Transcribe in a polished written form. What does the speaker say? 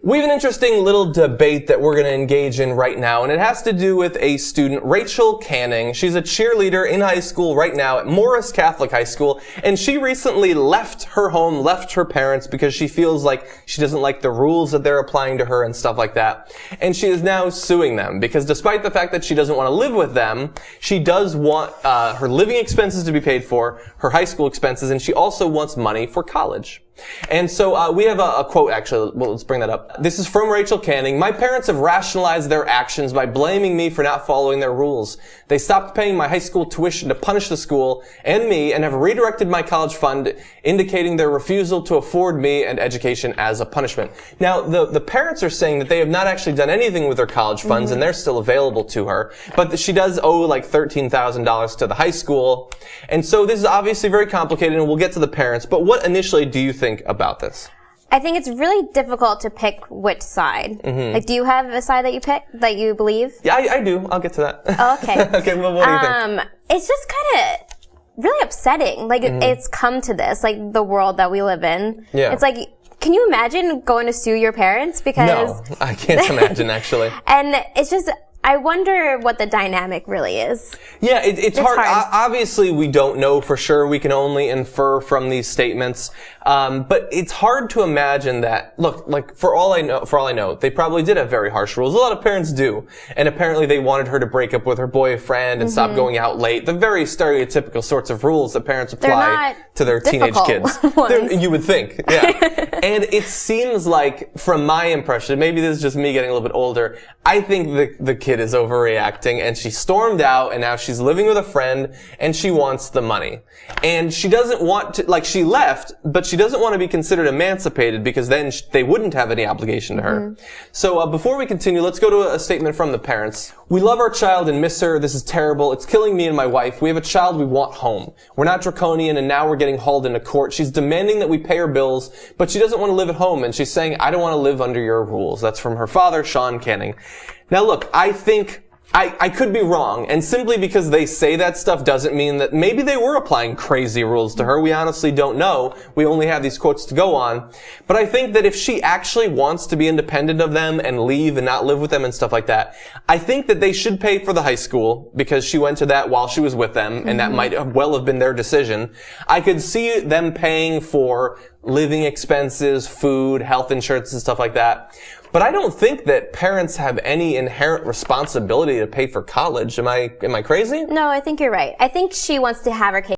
We have an interesting little debate that we're going to engage in right now, and it has to do with a student, Rachel Canning. She's a cheerleader in high school right now at Morris Catholic High School, and she recently left her home, left her parents, because she feels like she doesn't like the rules that they're applying to her and stuff like that. And she is now suing them, because despite the fact that she doesn't want to live with them, she does want her living expenses to be paid for, her high school expenses, and she also wants money for college. And so we have a quote, actually. Well, let's bring that up. This is from Rachel Canning. My parents have rationalized their actions by blaming me for not following their rules. They stopped paying my high school tuition to punish the school and me and have redirected my college fund, indicating their refusal to afford me an education as a punishment. Now, the parents are saying that they have not actually done anything with their college funds and they're still available to her, but she does owe like $13,000 to the high school. And so this is obviously very complicated, and we'll get to the parents, but what initially do you think about this? I think it's really difficult to pick which side. Like, do you have a side that you pick, that you believe? Yeah, I do. I'll get to that. Oh, okay. Okay, well, what do you think? It's just kind of really upsetting. Like, it's come to this, like, the world that we live in. Yeah. It's like, can you imagine going to sue your parents? Because no, I can't imagine, actually. And it's just, I wonder what the dynamic really is. Yeah, it's hard. Obviously, we don't know for sure. We can only infer from these statements. But it's hard to imagine that, look, like, for all I know, they probably did have very harsh rules. A lot of parents do. And apparently they wanted her to break up with her boyfriend and stop going out late. The very stereotypical sorts of rules that parents apply to their teenage kids. You would think, yeah. And it seems like, from my impression, maybe this is just me getting a little bit older, I think the kid is overreacting, and she stormed out, and now she's living with a friend, and she wants the money. And she doesn't want to, like, she left, but she doesn't want to be considered emancipated, because then they wouldn't have any obligation to her. So before we continue, let's go to a statement from the parents. We love our child and miss her. This is terrible. It's killing me and my wife. We have a child we want home. We're not draconian, and now we're getting hauled into court. She's demanding that we pay her bills, but she doesn't want to live at home, and she's saying, I don't want to live under your rules. That's from her father, Sean Canning. Now look, I think I could be wrong, and simply because they say that stuff doesn't mean that maybe they were applying crazy rules to her. We honestly don't know. We only have these quotes to go on. But I think that if she actually wants to be independent of them and leave and not live with them and stuff like that, I think that they should pay for the high school, because she went to that while she was with them, and that might well have been their decision. I could see them paying for living expenses, food, health insurance, and stuff like that. But I don't think that parents have any inherent responsibility to pay for college. Am I crazy? No, I think you're right. I think she wants to have her cake